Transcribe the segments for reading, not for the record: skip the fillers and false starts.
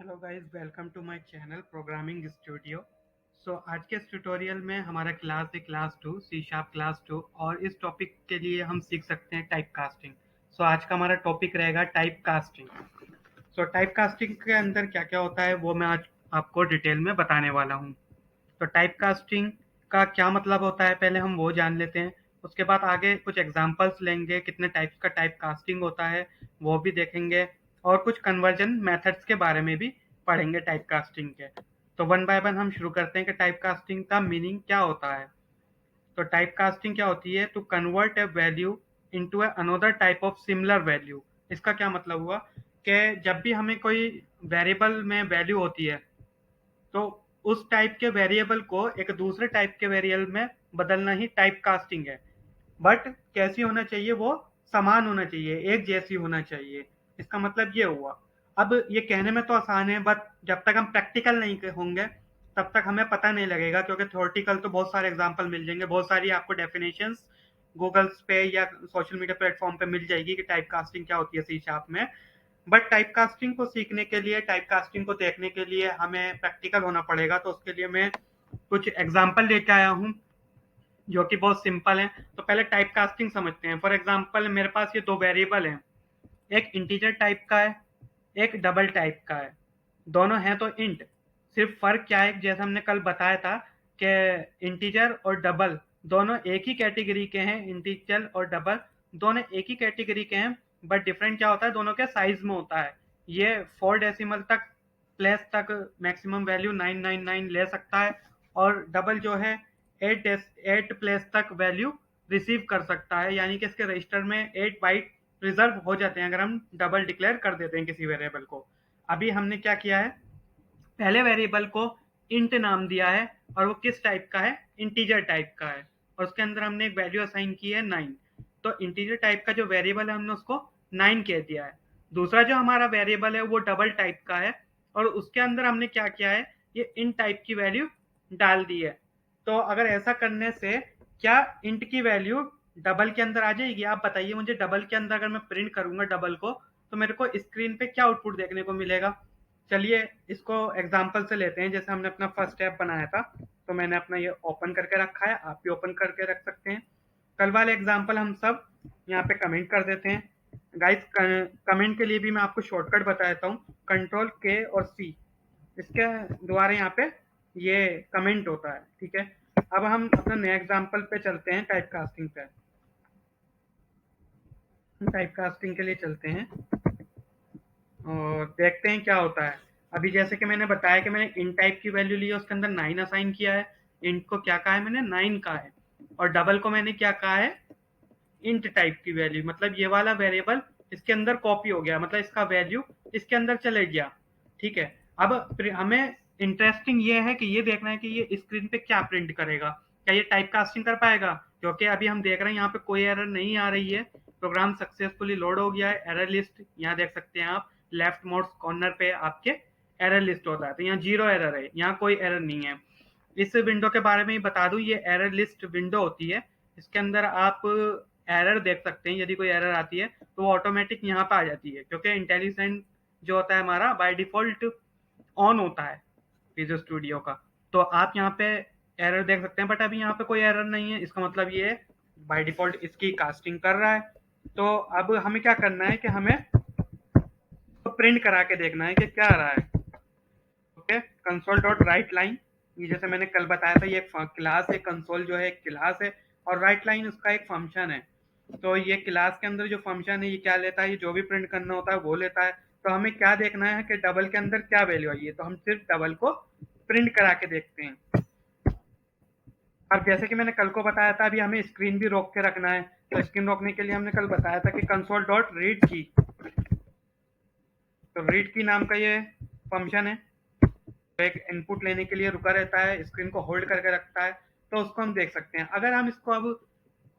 Hello guys, welcome to my channel programming studio. आज के इस ट्यूटोरियल में हमारा क्लास है क्लास 2 सी शार्प क्लास 2 और इस टॉपिक के लिए हम सीख सकते हैं टाइप कास्टिंग। आज का हमारा टॉपिक रहेगा टाइप कास्टिंग। टाइप कास्टिंग के अंदर क्या क्या होता है वो मैं आज आपको डिटेल में बताने वाला हूँ। टाइप कास्टिंग का क्या मतलब होता है पहले हम वो जान लेते हैं। उसके बाद आगे कुछ एग्जांपल्स लेंगे, कितने टाइप्स का टाइप कास्टिंग होता है वो भी देखेंगे, और कुछ कन्वर्जन मेथड्स के बारे में भी पढ़ेंगे टाइप कास्टिंग के। वन बाय वन हम शुरू करते हैं कि टाइप कास्टिंग का मीनिंग क्या होता है। टाइप कास्टिंग क्या होती है? To convert a value into another type of similar value. इसका क्या मतलब हुआ कि जब भी हमें कोई वेरिएबल में वैल्यू होती है तो उस टाइप के वेरिएबल को एक दूसरे टाइप के वेरिएबल में बदलना ही टाइप कास्टिंग है। बट कैसी होना चाहिए? वो समान होना चाहिए, एक जैसी होना चाहिए। इसका मतलब ये हुआ। अब ये कहने में तो आसान है, बट जब तक हम प्रैक्टिकल नहीं होंगे तब तक हमें पता नहीं लगेगा, क्योंकि थ्योरेटिकल तो बहुत सारे एग्जांपल मिल जाएंगे, बहुत सारी आपको डेफिनेशंस गूगल्स पे या सोशल मीडिया प्लेटफॉर्म पे मिल जाएगी कि टाइप कास्टिंग क्या होती है सी शार्प में। बट टाइप कास्टिंग को सीखने के लिए, टाइप कास्टिंग को देखने के लिए हमें प्रैक्टिकल होना पड़ेगा। तो उसके लिए मैं कुछ एग्जाम्पल लेके आया हूँ जो कि बहुत सिंपल है। तो पहले टाइप कास्टिंग समझते हैं। फॉर एग्जाम्पल, मेरे पास ये दो वेरिएबल हैं, एक इंटीजर टाइप का है, एक डबल टाइप का है। दोनों हैं तो इंट। सिर्फ फर्क क्या है, जैसे हमने कल बताया था कि इंटीजर और डबल दोनों एक ही कैटेगरी के हैं। इंटीजर और डबल दोनों एक ही कैटेगरी के हैं, बट डिफरेंट क्या होता है, दोनों के साइज में होता है। ये 4 डेसिमल तक प्लेस तक मैक्सिमम वैल्यू 999 ले सकता है, और डबल जो है 8 प्लेस तक वैल्यू रिसीव कर सकता है। यानी कि इसके रजिस्टर में 8 बाइट रिजर्व हो जाते हैं अगर हम डबल डिक्लेयर कर देते हैं किसी वेरिएबल को। अभी हमने क्या किया है, पहले वेरिएबल को इंट नाम दिया है, और वो किस टाइप का है? इंटीजर टाइप का है, और उसके अंदर हमने एक वैल्यू असाइन की है 9। तो इंटीजर टाइप का जो वेरिएबल है हमने उसको 9 कह दिया है। दूसरा जो हमारा वेरिएबल है वो डबल टाइप का है, और उसके अंदर हमने क्या किया है, ये इंट टाइप की वैल्यू डाल दी है। तो अगर ऐसा करने से क्या इंट की वैल्यू डबल के अंदर आ जाएगी? आप बताइए मुझे, डबल के अंदर अगर मैं प्रिंट करूंगा डबल को तो मेरे को स्क्रीन पे क्या आउटपुट देखने को मिलेगा? चलिए इसको एग्जांपल से लेते हैं। जैसे हमने अपना फर्स्ट ऐप बनाया था, तो मैंने अपना ये ओपन करके रखा है, आप भी ओपन करके रख सकते हैं। कल वाले एग्जांपल हम सब यहाँ पे कमेंट कर देते हैं। गाइस, कमेंट के लिए भी मैं आपको शॉर्टकट बता देता हूँ, कंट्रोल के और सी, इसके द्वारा यहाँ पे ये कमेंट होता है। ठीक है, अब हम अपना नया एग्जांपल पे चलते हैं, टाइप कास्टिंग पे। टाइप कास्टिंग के लिए चलते हैं और देखते हैं क्या होता है। अभी जैसे कि मैंने बताया कि मैंने इन टाइप की वैल्यू ली है, उसके अंदर 9 असाइन किया है। इंट को क्या कहा है मैंने? 9 कहा है। और डबल को मैंने क्या कहा है? इंट टाइप की वैल्यू। मतलब ये वाला वेरिएबल इसके अंदर कॉपी हो गया, मतलब इसका वैल्यू इसके अंदर चले गया। ठीक है, अब हमें इंटरेस्टिंग ये है कि ये देखना है कि ये स्क्रीन पे क्या प्रिंट करेगा, क्या ये टाइप कास्टिंग कर पाएगा। क्योंकि अभी हम देख रहे हैं यहाँ पे कोई एरर नहीं आ रही है, प्रोग्राम सक्सेसफुली लोड हो गया है। एरर लिस्ट यहाँ देख सकते हैं आप, लेफ्ट मोस्ट कॉर्नर पे आपके एरर लिस्ट होता है, तो यहाँ 0 एरर है, यहाँ कोई एरर नहीं है। इस विंडो के बारे में बता दूं, ये एरर लिस्ट विंडो होती है। इसके अंदर आप एरर देख सकते हैं, यदि कोई एरर आती है तो वो ऑटोमेटिक यहाँ पे आ जाती है, क्योंकि इंटेलिजेंट जो होता है हमारा बाय डिफॉल्ट ऑन होता है विजुअल स्टूडियो का। तो आप यहाँ पे एरर देख सकते हैं, बट अभी यहाँ पे कोई एरर नहीं है, इसका मतलब ये बाय डिफॉल्ट इसकी कास्टिंग कर रहा है। तो अब हमें क्या करना है कि हमें तो प्रिंट करा के देखना है कि क्या आ रहा है। Okay, console dot right line, ये जैसे मैंने कल बताया था, ये एक क्लास है। कंसोल जो है एक क्लास है, और राइट लाइन उसका एक फंक्शन है। तो ये क्लास के अंदर जो फंक्शन है ये क्या लेता है, ये जो भी प्रिंट करना होता है वो लेता है। तो हमें क्या देखना है कि डबल के अंदर क्या वैल्यू आई है, तो हम सिर्फ डबल को प्रिंट करा के देखते हैं। अब जैसे कि मैंने कल को बताया था, अभी हमें स्क्रीन भी रोक के रखना है। तो स्क्रीन रोकने के लिए हमने कल बताया था कि कंसोल डॉट रीड की, तो रीड की नाम का ये फंक्शन है, तो एक इनपुट लेने के लिए रुका रहता है, स्क्रीन को होल्ड करके रखता है। तो उसको हम देख सकते हैं। अगर हम इसको अब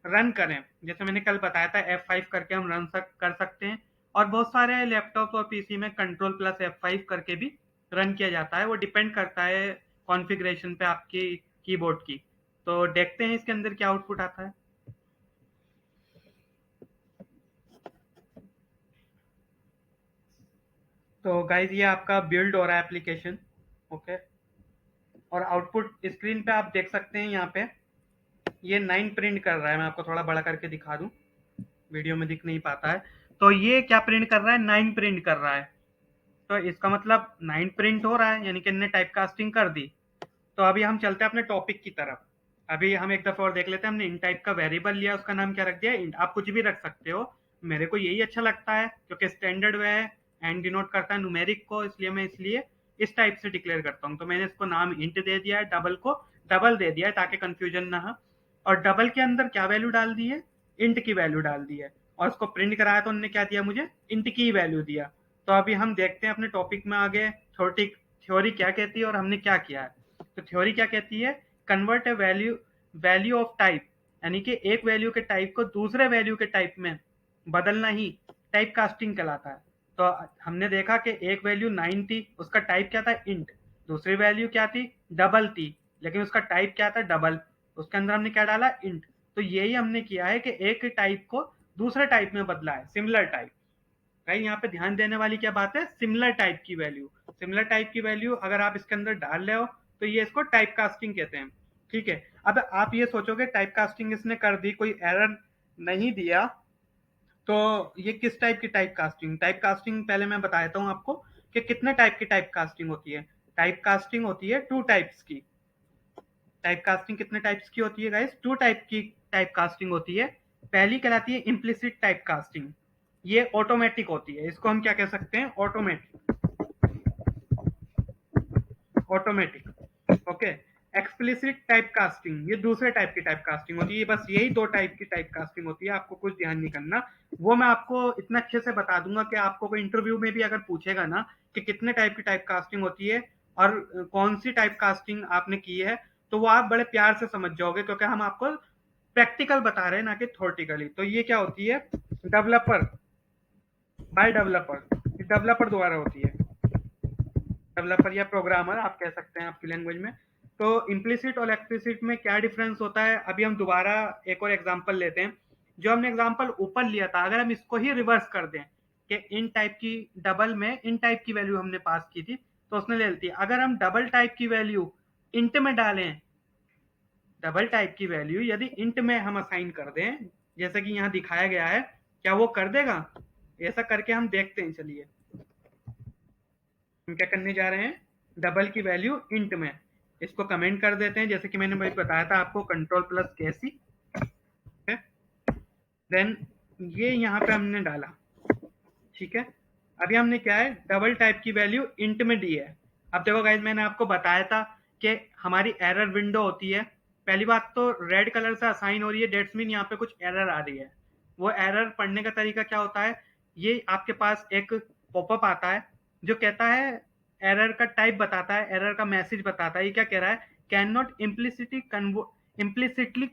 रन करें, जैसे मैंने कल बताया था F5 करके हम कर सकते हैं, और बहुत सारे लैपटॉप और पीसी में कंट्रोल प्लस F5 करके भी रन किया जाता है। वो डिपेंड करता है कॉन्फ़िगरेशन पे आपकी कीबोर्ड की। तो देखते हैं इसके अंदर क्या आउटपुट आता है। तो गाइज ये आपका बिल्ड हो रहा है एप्लीकेशन। ओके, और आउटपुट स्क्रीन पे आप देख सकते हैं यहाँ पे ये 9 प्रिंट कर रहा है। मैं आपको थोड़ा बड़ा करके दिखा दूं, वीडियो में दिख नहीं पाता है। तो ये क्या प्रिंट कर रहा है, 9 प्रिंट कर रहा है। तो इसका मतलब 9 प्रिंट हो रहा है, यानी कि इनने टाइप कास्टिंग कर दी। तो अभी हम चलते हैं अपने टॉपिक की तरफ। अभी हम एक दफा और देख लेते हैं। हमने इन टाइप का वेरिएबल लिया, उसका नाम क्या रख दिया, इंट। आप कुछ भी रख सकते हो, मेरे को यही अच्छा लगता है क्योंकि स्टैंडर्ड वे है एंड डिनोट करता है न्यूमेरिक को, इसलिए मैं इस टाइप से डिक्लेयर करता हूँ। तो मैंने इसको नाम इंट दे दिया है, डबल को डबल दे दिया है ताकि कंफ्यूजन ना हो। और डबल के अंदर क्या वैल्यू डाल दी है, इंट की वैल्यू डाल दी है। और उसको प्रिंट कराया तो उन्होंने क्या दिया, मुझे इंट की वैल्यू दिया। तो अभी हम देखते हैं अपने टॉपिक में आगे थ्योरी क्या कहती है और हमने क्या किया है। तो थ्योरी क्या कहती है, convert a value of type, यानी कि एक वैल्यू के टाइप को दूसरे वैल्यू के टाइप में बदलना ही टाइप कास्टिंग कहलाता है। तो हमने देखा कि एक वैल्यू 9 थी, उसका टाइप क्या था, इंट। दूसरी वैल्यू क्या थी, डबल थी, लेकिन उसका टाइप क्या था, डबल। उसके अंदर हमने क्या डाला, इंट। तो यही हमने किया है कि एक टाइप को दूसरे टाइप में बदला है, सिमिलर टाइप। भाई यहाँ पे ध्यान देने वाली क्या बात है, सिमिलर टाइप की वैल्यू। सिमिलर टाइप की वैल्यू अगर आप इसके अंदर डाल रहे हो तो ये इसको टाइप कास्टिंग कहते हैं। ठीक है, अब आप ये सोचोगे टाइप कास्टिंग इसने कर दी, कोई एरर नहीं दिया, तो ये किस टाइप की टाइप कास्टिंग। टाइप कास्टिंग पहले मैं बता देता हूँ आपको कि कितने टाइप की टाइप कास्टिंग होती है। टाइप कास्टिंग होती है 2 टाइप्स की। टाइप कास्टिंग कितने टाइप्स की होती है गाइस, 2 टाइप की टाइप कास्टिंग होती है। पहली कहलाती है इम्प्लिसिट टाइप कास्टिंग, ये ऑटोमेटिक होती है। इसको हम क्या कह सकते हैं, automatic. Okay, explicit type casting ये दूसरे टाइप की टाइप कास्टिंग होती है। बस यही 2 टाइप की टाइप कास्टिंग होती है, आपको कुछ ध्यान नहीं करना। वो मैं आपको इतना अच्छे से बता दूंगा कि आपको कोई इंटरव्यू में भी अगर पूछेगा ना कि कितने टाइप की टाइप कास्टिंग होती है और कौन सी टाइप कास्टिंग आपने की है, तो वो आप बड़े प्यार से समझ जाओगे, क्योंकि हम आपको प्रैक्टिकल बता रहे हैं ना कि थ्योरेटिकली। तो ये क्या होती है, डेवलपर बाय डेवलपर द्वारा होती है। डेवलपर या प्रोग्रामर आप कह सकते हैं आपकी लैंग्वेज में। तो इम्प्लिसिट और एक्सप्लिसिट में क्या डिफरेंस होता है, अभी हम दोबारा एक और एग्जांपल लेते हैं। जो हमने एग्जांपल ऊपर लिया था, अगर हम इसको ही रिवर्स कर दें कि इन टाइप की डबल में इन टाइप की वैल्यू हमने पास की थी, तो उसने ले लेती है। अगर हम डबल टाइप की वैल्यू इंट में डालें, डबल टाइप की वैल्यू यदि इंट में हम असाइन कर दें, जैसे कि यहाँ दिखाया गया है, क्या वो कर देगा। ऐसा करके हम देखते हैं, चलिए हम क्या करने जा रहे हैं, डबल की वैल्यू इंट में, इसको कमेंट कर देते हैं जैसे कि मैंने भाई बताया था आपको, कंट्रोल प्लस कैसी। देन ये यहाँ पे हमने डाला, ठीक है। अभी हमने क्या है, डबल टाइप की वैल्यू इंट में दी है। अब देखो गाइज, मैंने आपको बताया था कि हमारी एरर विंडो होती है। पहली बात तो रेड कलर से असाइन हो रही है, डेट्स मीन यहाँ पे कुछ एरर आ रही है। वो एरर पढ़ने का तरीका क्या होता है, ये आपके पास एक पॉपअप आता है जो कहता है, एरर का टाइप बताता है, एरर का मैसेज बताता है। ये क्या कह रहा है, can not implicitly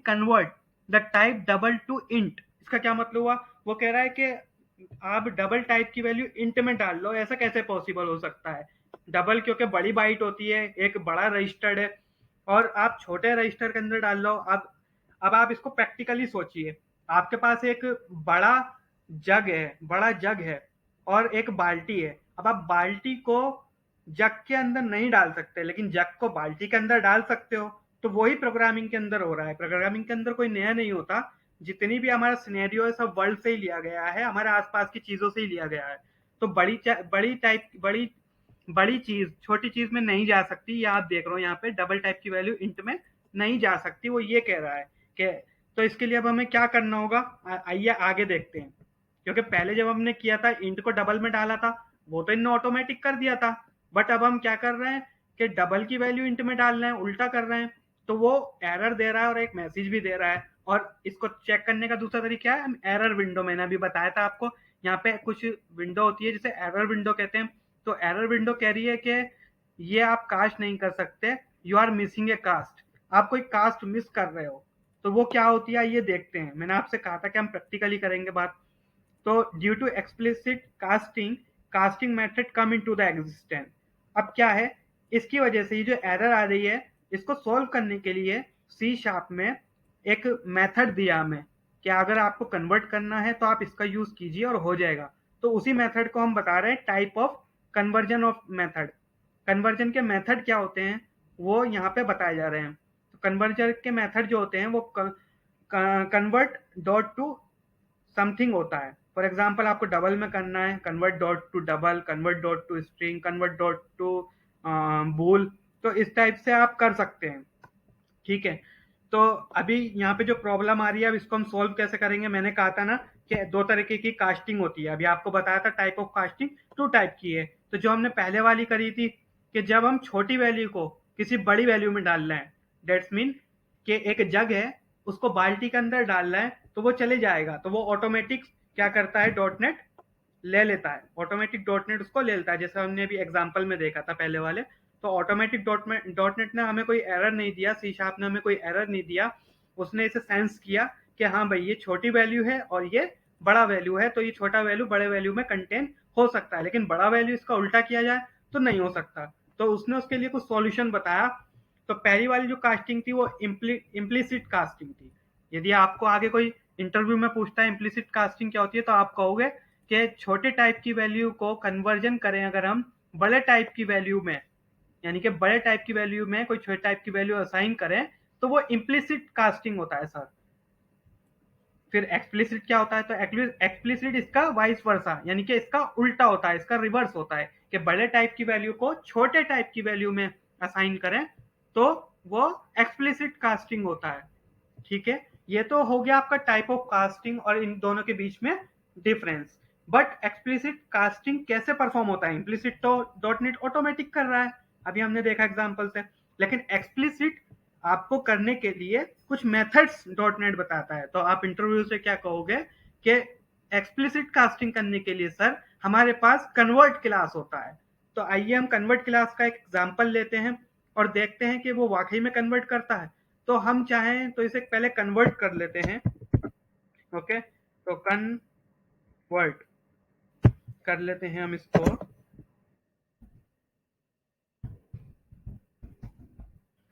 convert the type double two int. इसका क्या मतलब हुआ, वो कह रहा है कि आप डबल टाइप की वैल्यू इंट में डाल लो, ऐसा कैसे पॉसिबल हो सकता है। डबल क्योंकि बड़ी बाइट होती है, एक बड़ा रजिस्टर्ड है, और आप छोटे रजिस्टर के अंदर डाल लो। अब आप इसको प्रैक्टिकली सोचिए, आपके पास एक बड़ा बड़ा जग है और एक बाल्टी है। अब आप बाल्टी को जग के अंदर नहीं डाल सकते, लेकिन जग को बाल्टी के अंदर डाल सकते हो। तो वही प्रोग्रामिंग के अंदर हो रहा है। प्रोग्रामिंग के अंदर कोई नया नहीं होता, जितनी भी हमारा सिनेरियो है सब वर्ल्ड से ही लिया गया है, हमारे आसपास की चीजों से ही लिया गया है। तो बड़ी चीज छोटी चीज में नहीं जा सकती। ये आप देख रहे हो यहाँ पे डबल टाइप की वैल्यू इंट में नहीं जा सकती, वो ये कह रहा है कि तो इसके लिए अब हमें क्या करना होगा, आइए आगे देखते हैं। क्योंकि पहले जब हमने किया था इंट को डबल में डाला था, वो तो इनने ऑटोमेटिक कर दिया था। बट अब हम क्या कर रहे हैं कि डबल की वैल्यू इंट में डाल रहे हैं, उल्टा कर रहे हैं। तो वो एरर दे रहा है और एक मैसेज भी दे रहा है। और इसको चेक करने का दूसरा तरीका है, हम एरर विंडो, मैंने अभी बताया था आपको, यहाँ पे कुछ विंडो होती है जिसे एरर विंडो कहते हैं। तो एरर विंडो कह रही है कि ये आप कास्ट नहीं कर सकते, you are missing a cast, आप कोई कास्ट मिस कर रहे हो। तो वो क्या होती है ये देखते हैं। मैंने आपसे कहा था कि हम प्रैक्टिकली करेंगे बात। तो due to explicit casting, casting method come into the existence. अब क्या है, इसकी वजह से ये जो एरर आ रही है, इसको सॉल्व करने के लिए सी शार्प में एक मेथड दिया हमें कि अगर आपको कन्वर्ट करना है तो आप इसका यूज कीजिए और हो जाएगा। तो उसी मेथड को हम बता रहे हैं type of conversion of method. Conversion के मेथड क्या होते हैं वो यहाँ पे बताए जा रहे हैं। तो कन्वर्जन के मेथड जो होते हैं वो कन्वर्ट डॉट टू समथिंग होता है। फॉर एग्जाम्पल आपको डबल में करना है, convert dot to double, convert dot to string, convert dot to bool, तो इस टाइप से आप कर सकते हैं। ठीक है, तो अभी यहाँ पे जो प्रॉब्लम आ रही है अब इसको हम सोल्व कैसे करेंगे। मैंने कहा था ना कि दो तरीके की कास्टिंग होती है, अभी आपको बताया था type of casting to type की है। तो जो हमने पहले वाली करी थी कि जब हम छोटी वैल्यू को किसी बड़ी वैल्यू में डाल रहे हैं, डेट्स मीन कि एक जग है उसको बाल्टी के अंदर डाल रहा है तो वो चले जाएगा, तो वो ऑटोमेटिक क्या करता है, डॉट नेट ले लेता है, ऑटोमेटिक डॉट नेट उसको ले लेता है, जैसे हमने अभी एग्जाम्पल में देखा था पहले वाले। तो ऑटोमेटिक डॉट नेट ने हमें कोई एरर नहीं दिया, सी शार्प ने हमें कोई एरर नहीं दिया, उसने इसे सेंस किया कि हाँ भाई ये छोटी वैल्यू है और ये बड़ा वैल्यू है, तो ये छोटा वैल्यू बड़े वैल्यू में कंटेन हो सकता है, लेकिन बड़ा वैल्यू इसका उल्टा किया जाए तो नहीं हो सकता। तो उसने उसके लिए कुछ सॉल्यूशन बताया। तो पहली वाली जो कास्टिंग थी वो इम्प्लीसिट कास्टिंग थी। यदि आपको आगे कोई इंटरव्यू में पूछता है इम्प्लीसिट कास्टिंग क्या होती है, तो आप कहोगे कि छोटे टाइप की वैल्यू को कन्वर्जन करें अगर हम बड़े टाइप की वैल्यू में, यानी कि बड़े टाइप की वैल्यू में कोई छोटे टाइप की वैल्यू असाइन करें तो वो इम्प्लीसिट कास्टिंग होता है सर। फिर एक्सप्लिसिट क्या होता है, तो एक्सप्लिसिट इसका वाइस वर्सा, यानी कि इसका उल्टा होता है, इसका रिवर्स होता है कि बड़े टाइप की वैल्यू को छोटे टाइप की वैल्यू में असाइन करें तो वो एक्सप्लिसिट कास्टिंग होता है। ठीक है, ये तो हो गया आपका टाइप ऑफ कास्टिंग और इन दोनों के बीच में डिफरेंस। बट एक्सप्लिसिट कास्टिंग कैसे परफॉर्म होता है, इम्प्लिसिट तो डॉट नेट ऑटोमेटिक कर रहा है, अभी हमने देखा एग्जांपल से, लेकिन एक्सप्लिसिट आपको करने के लिए कुछ मेथड्स डॉट नेट बताता है। तो आप इंटरव्यू से क्या कहोगे कि एक्सप्लिसिट कास्टिंग करने के लिए सर हमारे पास कन्वर्ट क्लास होता है। तो आइए हम कन्वर्ट क्लास का एक एग्जांपल लेते हैं और देखते हैं कि वो वाकई में कन्वर्ट करता है। तो हम चाहें तो इसे पहले कन्वर्ट कर लेते हैं। ओके, तो कन्वर्ट कर लेते हैं हम इसको।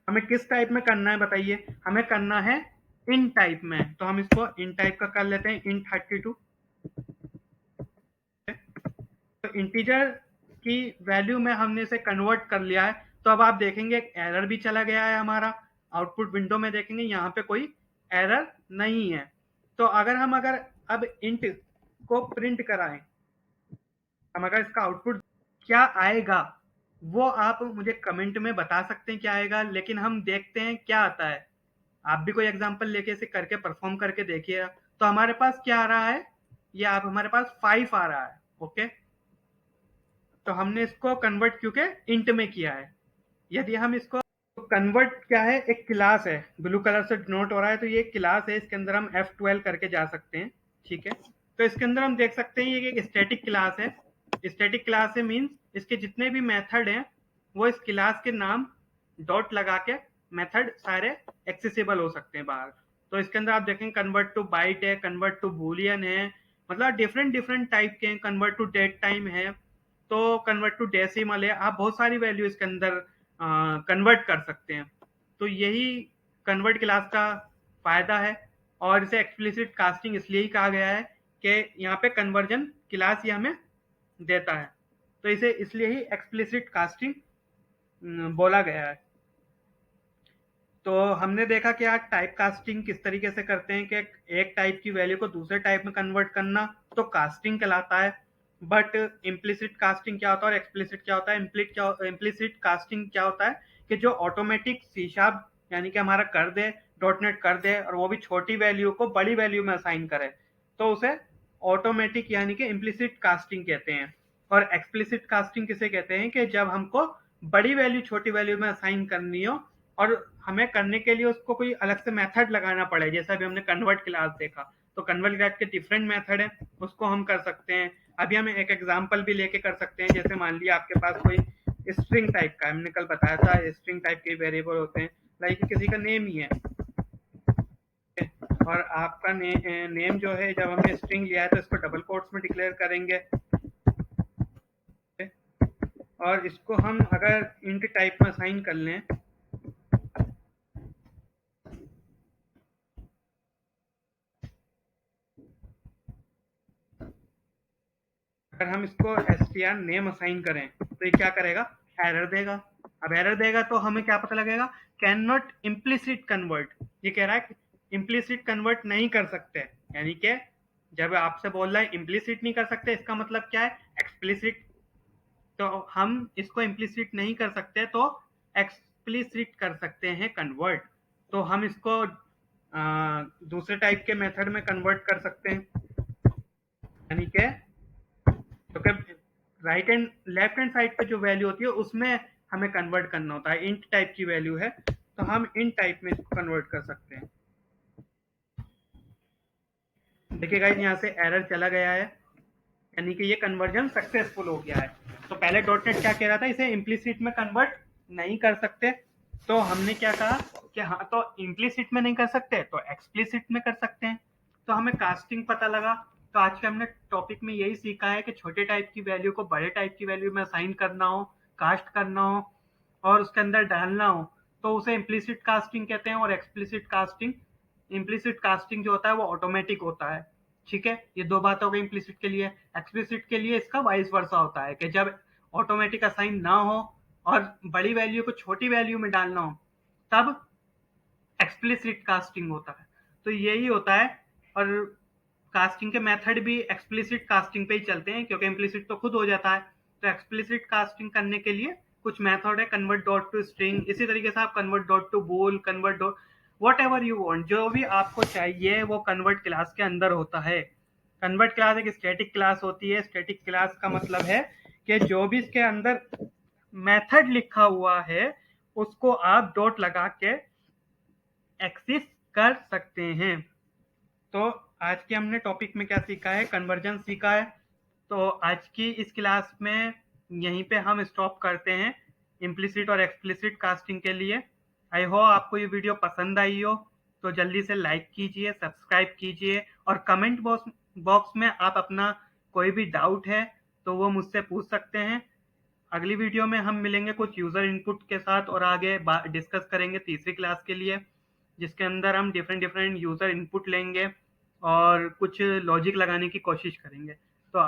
हमें किस टाइप में करना है बताइए, हमें करना है इन टाइप में, तो हम इसको इन टाइप का कर लेते हैं, इन 32। तो इंटीजर की वैल्यू में हमने इसे कन्वर्ट कर लिया है। तो अब आप देखेंगे एक एरर भी चला गया है हमारा, आउटपुट विंडो में देखेंगे यहाँ पे कोई एरर नहीं है। तो अगर अब इंट को प्रिंट कराएं, हम अगर इसका आउटपुट क्या आएगा वो आप मुझे कमेंट में बता सकते हैं क्या आएगा, लेकिन हम देखते हैं क्या आता है। आप भी कोई एग्जांपल लेके इसे करके परफॉर्म करके देखिए। तो हमारे पास क्या आ रहा है, ये आप हमारे पास 5 आ रहा है। ओके, तो हमने इसको कन्वर्ट क्योंकि इंट में किया है। यदि हम इसको कन्वर्ट क्या है, एक क्लास है, ब्लू कलर से डिनोट हो रहा है, तो ये क्लास है, इसके अंदर हम F12 करके जा सकते हैं। ठीक है, तो इसके अंदर हम देख सकते हैं ये एक स्टैटिक क्लास है। स्टैटिक क्लास है मीन्स इसके जितने भी मेथड हैं वो इस क्लास के नाम डॉट लगा के मेथड सारे एक्सेसिबल हो सकते हैं बाहर। तो इसके अंदर आप देखेंगे कन्वर्ट टू बाइट है, कन्वर्ट टू बूलियन है, मतलब डिफरेंट डिफरेंट टाइप के हैं, कन्वर्ट टू डेट टाइम है, तो कन्वर्ट टू डेसिमल है, आप बहुत सारी वैल्यू इसके अंदर कन्वर्ट कर सकते हैं। तो यही कन्वर्ट क्लास का फायदा है, और इसे एक्सप्लिसिट कास्टिंग इसलिए ही कहा गया है कि यहाँ पे कन्वर्जन क्लास ही हमें देता है, तो इसे इसलिए ही एक्सप्लिसिट कास्टिंग बोला गया है। तो हमने देखा कि आज टाइप कास्टिंग किस तरीके से करते हैं कि एक टाइप की वैल्यू को दूसरे टाइप में कन्वर्ट करना तो कास्टिंग कहलाता है। बट इम्प्लिसिट कास्टिंग क्या होता है और एक्सप्लिसिट क्या होता है, इम्प्लिसिट कास्टिंग क्या होता है कि जो ऑटोमेटिक सी शार्प यानी कि हमारा कर दे, डॉट नेट कर दे, और वो भी छोटी वैल्यू को बड़ी वैल्यू में असाइन करे, तो उसे ऑटोमेटिक यानी कि इम्प्लिसिट कास्टिंग कहते हैं। और एक्सप्लिसिट कास्टिंग किसे कहते हैं कि जब हमको बड़ी वैल्यू छोटी वैल्यू में असाइन करनी हो और हमें करने के लिए उसको कोई अलग से मेथड लगाना पड़े, जैसा अभी हमने कन्वर्ट क्लास देखा, तो कन्वर्ट क्लास के डिफरेंट मेथड है, उसको हम कर सकते हैं। अभी हम एक एग्जांपल भी लेके कर सकते हैं, जैसे मान लिया आपके पास कोई स्ट्रिंग टाइप का, हमने कल बताया था स्ट्रिंग टाइप के वेरिएबल होते हैं, लाइक किसी का नेम ही है, और आपका नेम जो है जब हमने स्ट्रिंग लिया है तो इसको डबल कोट्स में डिक्लेयर करेंगे, और इसको हम अगर इंट टाइप में असाइन कर लें, अगर हम इसको str नेम असाइन करें तो ये क्या करेगा, एरर देगा। अब एरर देगा तो हमें क्या पता लगेगा, कैन नॉट इम्प्लिसिट कन्वर्ट, ये कह रहा है कि इम्प्लिसिट कन्वर्ट नहीं कर सकते, यानी कि जब आपसे बोल रहा है इम्प्लिसिट नहीं कर सकते, इसका मतलब क्या है, एक्सप्लिसिट। तो हम इसको इम्प्लिसिट नहीं कर सकते तो एक्सप्लिसिट कर सकते हैं कन्वर्ट। तो हम इसको दूसरे टाइप के मेथड में कन्वर्ट कर सकते हैं, यानी कि तो क्या right and left hand side पे जो वैल्यू होती है उसमें हमें कन्वर्ट करना होता है। इंट टाइप की वैल्यू है तो हम इंट टाइप में इसको कन्वर्ट कर सकते हैं। देखिए गाइस यहाँ से एरर चला गया है, यानी कि ये कन्वर्जन सक्सेसफुल हो गया है। तो पहले डॉट नेट क्या कह रहा था, इसे इम्प्लिसिट में कन्वर्ट नहीं कर सकते, तो हमने क्या कहा कि हाँ तो इम्प्लिसिट में नहीं कर सकते तो एक्सप्लिसिट में कर सकते हैं। तो हमें कास्टिंग पता लगा। तो आज के हमने टॉपिक में यही सीखा है कि छोटे टाइप की वैल्यू को बड़े टाइप की वैल्यू में असाइन करना हो, कास्ट करना हो और उसके अंदर डालना हो तो उसे इम्प्लिसिट कास्टिंग कहते हैं। और एक्सप्लिसिट कास्टिंग, इम्प्लिसिट कास्टिंग जो होता है वो ऑटोमेटिक होता है। ठीक है, ये दो बात हो गई इम्प्लिसिट के लिए। एक्सप्लिसिट के लिए इसका वाइस वर्सा होता है कि जब ऑटोमेटिक असाइन ना हो और बड़ी वैल्यू को छोटी वैल्यू में डालना हो तब एक्सप्लिसिट कास्टिंग होता है। तो यही होता है। और कास्टिंग के मेथड भी एक्सप्लिसिट कास्टिंग पे ही चलते हैं क्योंकि इम्प्लिसिट तो खुद हो जाता है। तो एक्सप्लिसिट कास्टिंग करने के लिए कुछ मेथड है, कन्वर्ट डॉट टू स्ट्रिंग, इसी तरीके से आप कन्वर्ट डॉट टू बोल, convert dot what ever you want, जो भी आपको चाहिए वो कन्वर्ट क्लास के अंदर होता है। कन्वर्ट क्लास एक स्टैटिक क्लास होती है। स्टैटिक क्लास का मतलब है कि जो भी इसके अंदर मेथड लिखा हुआ है उसको आप डॉट लगा के एक्सेस कर सकते हैं। तो आज के हमने टॉपिक में क्या सीखा है, कन्वर्जन सीखा है। तो आज की इस क्लास में यहीं पे हम स्टॉप करते हैं इम्प्लिसिट और एक्सप्लिसिट कास्टिंग के लिए। आई होप आपको ये वीडियो पसंद आई हो, तो जल्दी से लाइक कीजिए, सब्सक्राइब कीजिए और कमेंट बॉक्स में आप अपना कोई भी डाउट है तो वो मुझसे पूछ सकते हैं। अगली वीडियो में हम मिलेंगे कुछ यूज़र इनपुट के साथ और आगे डिस्कस करेंगे तीसरी क्लास के लिए, जिसके अंदर हम डिफरेंट डिफरेंट यूज़र इनपुट लेंगे और कुछ लॉजिक लगाने की कोशिश करेंगे। तो